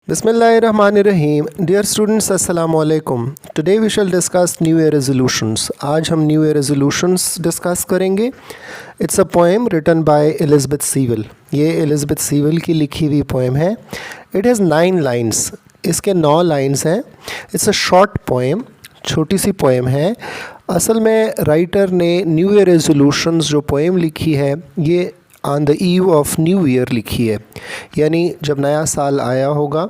Bismillahirrahmanirrahim. Dear students, Assalamu alaikum. Today we shall discuss New Year resolutions. आज हम New Year resolutions discuss करेंगे. It's a poem written by Elizabeth Sewell. ये Elizabeth Sewell की लिखी हुई poem है. It has 9 lines. इसके 9 lines हैं. It's a short poem. छोटी सी poem है. असल में राइटर ने न्यू ईयर रेजोल्यूशंस जो पोएम लिखी है ये on the eve of new year लिखी है, यानी जब नया साल आया होगा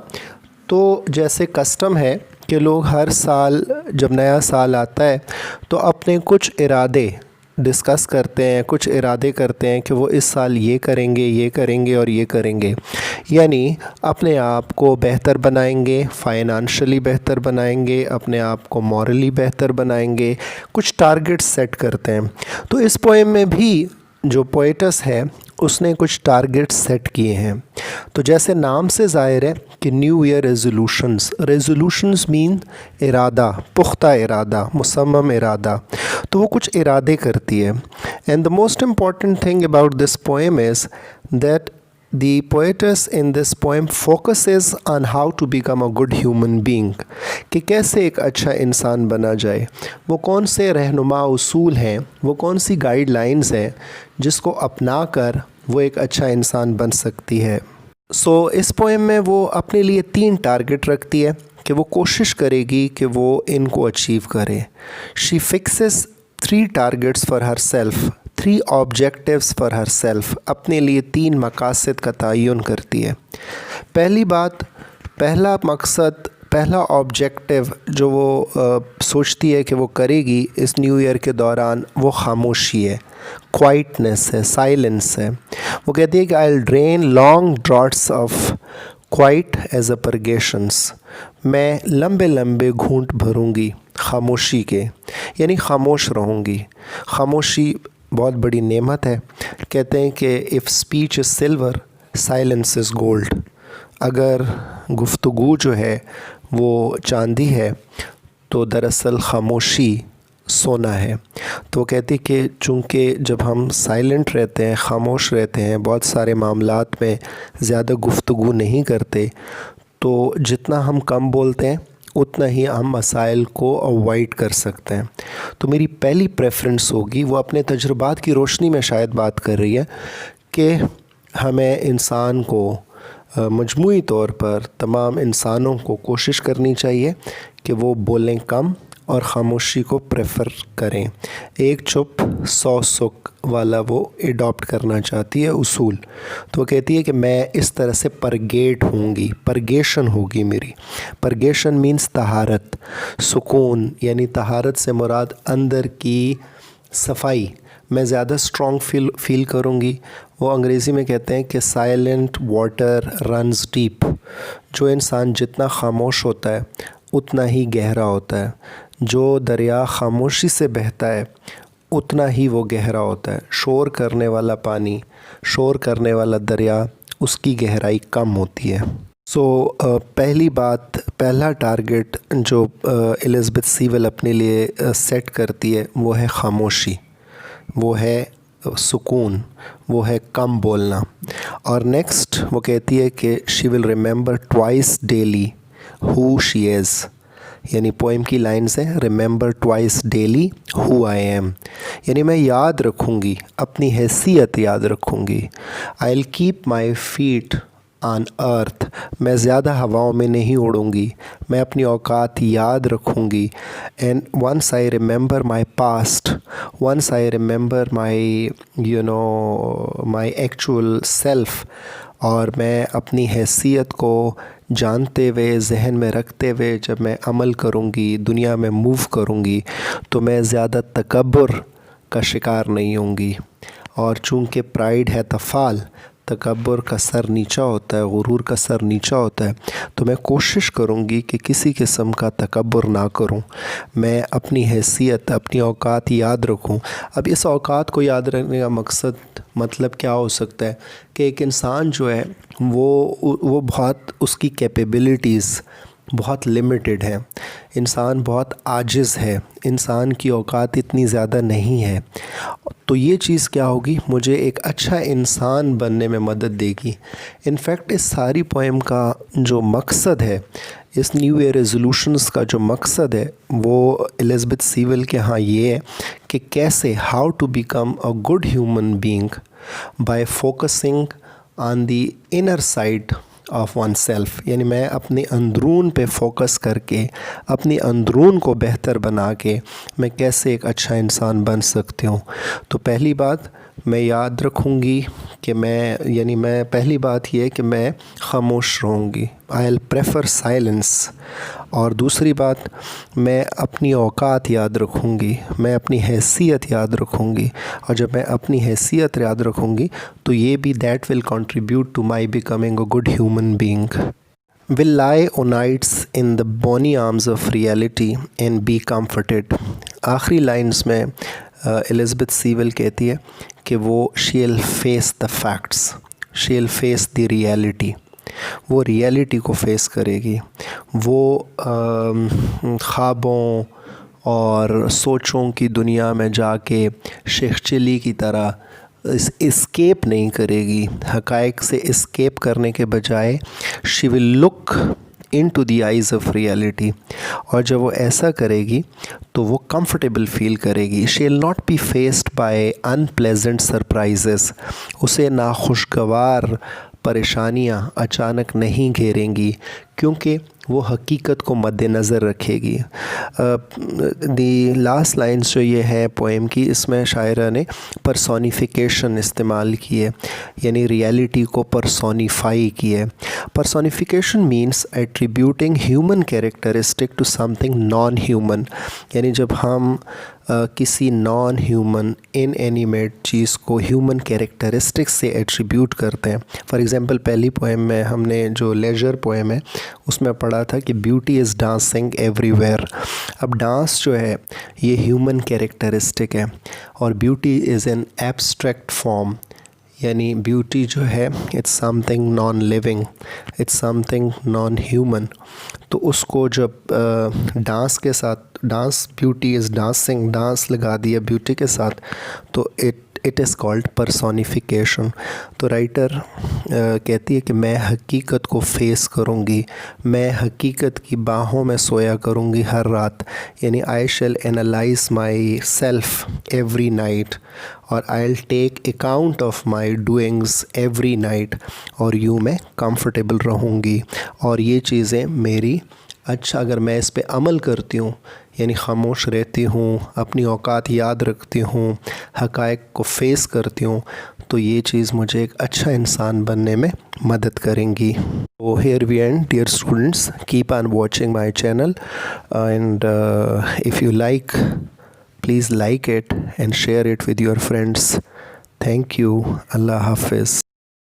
तो जैसे कस्टम है कि लोग हर साल जब नया साल आता है तो अपने कुछ इरादे डिस्कस करते हैं, कुछ इरादे करते हैं कि वो इस साल ये करेंगे और ये करेंगे, यानी अपने आप को बेहतर बनाएंगे, फाइनेंशियली बेहतर बनाएंगे, अपने आप को मॉरली बेहतर बनाएंगे, कुछ टारगेट्स सेट करते हैं। तो इस पोएम में भी जो पोएटस है उसने कुछ टारगेट्स सेट किए हैं। तो जैसे नाम से ज़ाहिर है कि न्यू ईयर रेजोल्यूशंस मीन इरादा, पुख्ता इरादा, मुसम्मम इरादा, तो वो कुछ इरादे करती है। And the most important thing about this poem is that the poetess in this poem focuses on how to become a good human being, कि कैसे एक अच्छा इंसान बना जाए, वो कौन से रहनुमा उसूल हैं, वो कौन सी गाइडलाइंस हैं जिसको अपना कर वो एक अच्छा इंसान बन सकती है। इस पोएम में वो अपने लिए 3 टारगेट रखती है कि वो कोशिश करेगी कि वो इनको अचीव करे। She fixes 3 targets for her self, 3 objectives for her self, अपने लिए 3 मकासद का तयन करती है। पहली बात, पहला मकसद, पहला ऑब्जेक्टिव जो वो सोचती है कि वो करेगी इस न्यू ईयर के दौरान, वो खामोशी है, क्वाइटनेस है, साइलेंस है। वो कहती है कि I will drain long draughts of quiet as a purgations, मैं लंबे लंबे घूंट भरूंगी खामोशी के, यानी खामोश रहूँगी। खामोशी बहुत बड़ी नेमत है। कहते हैं कि if speech is silver silence is gold, अगर गुफ्तगू जो है वो चांदी है तो दरअसल खामोशी सोना है। तो कहती कि चूँकि जब हम साइलेंट रहते हैं, खामोश रहते हैं, बहुत सारे मामलात में ज़्यादा गुफ्तगू नहीं करते, तो जितना हम कम बोलते हैं उतना ही हम मसाइल को अवॉइड कर सकते हैं। तो मेरी पहली प्रेफरेंस होगी, वो अपने तजुर्बात की रोशनी में शायद बात कर रही है, कि हमें इंसान को मजमूई तौर पर तमाम इंसानों को कोशिश करनी चाहिए कि वो बोलें कम और ख़ामोशी को प्रेफर करें। एक चुप 100 सुख वाला वो एडॉप्ट करना चाहती है उसूल। तो वो कहती है कि मैं इस तरह से परगेट होंगी, परगेशन होगी मेरी। परगेशन मीन्स तहारत, सुकून, यानी तहारत से मुराद अंदर की सफाई। मैं ज़्यादा स्ट्रॉन्ग फील करूँगी। वो अंग्रेज़ी में कहते हैं कि साइलेंट वाटर रन्स डीप, जो इंसान जितना खामोश होता है उतना ही गहरा होता है। जो दरिया खामोशी से बहता है उतना ही वो गहरा होता है। शोर करने वाला पानी, शोर करने वाला दरिया, उसकी गहराई कम होती है। पहली बात, पहला टारगेट जो एलिज़ाबेथ सीवल अपने लिए सेट करती है वो है खामोशी, वो है सुकून, वो है कम बोलना। और नेक्स्ट वो कहती है कि she will remember twice daily who she is, यानी पोएम की लाइन्स हैं, remember twice daily who I am, यानी मैं याद रखूँगी, अपनी हैसियत याद रखूँगी। I will keep my feet on earth, मैं ज़्यादा हवाओं में नहीं उड़ूँगी, मैं अपनी औकात याद रखूँगी। And once I remember my past, once I remember my my actual self, और मैं अपनी हैसियत को जानते हुए, जहन में रखते हुए जब मैं अमल करूँगी, दुनिया में मूव करूँगी, तो मैं ज़्यादा तकब्बुर का शिकार नहीं होंगी। और चूँकि प्राइड है तफ़ाल, तकब्बुर का सर नीचा होता है, गुरूर का सर नीचा होता है, तो मैं कोशिश करूँगी कि किसी किस्म का तकब्बुर ना करूँ, मैं अपनी हैसियत, अपनी औकात याद रखूँ। अब इस औकात को याद रखने का मकसद, मतलब क्या हो सकता है कि एक इंसान जो है वो बहुत उसकी कैपेबिलिटीज़ بہت لمیٹڈ ہے، انسان بہت عاجز ہے، انسان کی اوقات اتنی زیادہ نہیں ہے، تو یہ چیز کیا ہوگی، مجھے ایک اچھا انسان بننے میں مدد دے گی۔ انفیکٹ اس ساری پوئم کا جو مقصد ہے، اس نیو ایئر ریزولوشنز کا جو مقصد ہے وہ الزبتھ سیول کے ہاں یہ ہے کہ کیسے how to become a good human being by focusing on the inner side of oneself, یعنی میں اپنے اندرون پہ فوکس کر کے اپنی اندرون کو بہتر بنا کے میں کیسے ایک اچھا انسان بن سکتی ہوں۔ تو پہلی بات میں یاد رکھوں گی کہ میں پہلی بات یہ ہے کہ میں خاموش رہوں گی، آئی ول پریفر سائلنس، اور دوسری بات میں اپنی اوقات یاد رکھوں گی، میں اپنی حیثیت یاد رکھوں گی، اور جب میں اپنی حیثیت یاد رکھوں گی تو یہ بھی that will contribute to my becoming a good human being. will lie o nights in the bony arms of reality and be comforted۔ آخری لائنز میں الزبتھ سیول کہتی ہے کہ وہ she'll face the facts، she'll face the reality، وہ reality کو face کرے گی، وہ خوابوں اور سوچوں کی دنیا میں جا کے شیخ چلی کی طرح اسکیپ نہیں کرے گی، حقائق سے اسکیپ کرنے کے بجائے she will look into the eyes of reality, اور جب وہ ایسا کرے گی تو وہ کمفرٹیبل فیل کرے گی۔ She will not be faced by unpleasant surprises, اسے ناخوشگوار پریشانیاں اچانک نہیں گھیریں گی کیونکہ وہ حقیقت کو مد نظر رکھے گی۔ دی لاسٹ لائنز جو یہ ہے پوئم کی، اس میں شاعرہ نے پرسونیفیکیشن استعمال کی ہے، یعنی ریئلٹی کو پرسونیفائی کی ہے۔ Personification means attributing human characteristic to something non human, یعنی جب ہم کسی نان ہیومن ان اینیمیٹ چیز کو ہیومن کیریکٹرسٹک سے ایٹریبیوٹ کرتے ہیں۔ فار ایگزامپل پہلی پوئم میں ہم نے جو لیجر پوئم ہے اس میں پڑھا تھا کہ beauty is dancing everywhere. اب ڈانس جو ہے یہ ہیومن کیریکٹرسٹک ہے، اور beauty is an abstract form, یعنی بیوٹی جو ہے it's something non living, it's something non human. تو اس کو جب ڈانس کے ساتھ، dance beauty is dancing, dance لگا دیا بیوٹی کے ساتھ، تو اٹ از کالڈ پرسونیفیکیشن۔ تو رائٹر کہتی ہے کہ میں حقیقت کو فیس کروں گی، میں حقیقت کی باہوں میں سویا کروں گی ہر رات، یعنی I shall analyse myself every night, اور I will take account of my doings every night, اور یوں میں کمفرٹیبل رہوں گی، اور یہ چیزیں میری اچھا اگر میں اس پہ عمل کرتی ہوں، یعنی خاموش رہتی ہوں، اپنی اوقات یاد رکھتی ہوں، حقائق کو فیس کرتی ہوں، تو یہ چیز مجھے ایک اچھا انسان بننے میں مدد کریں گی۔ So here we end, dear students. Keep on watching my channel, and if you like, please like it and share it with your friends. Thank you. Allah Hafiz.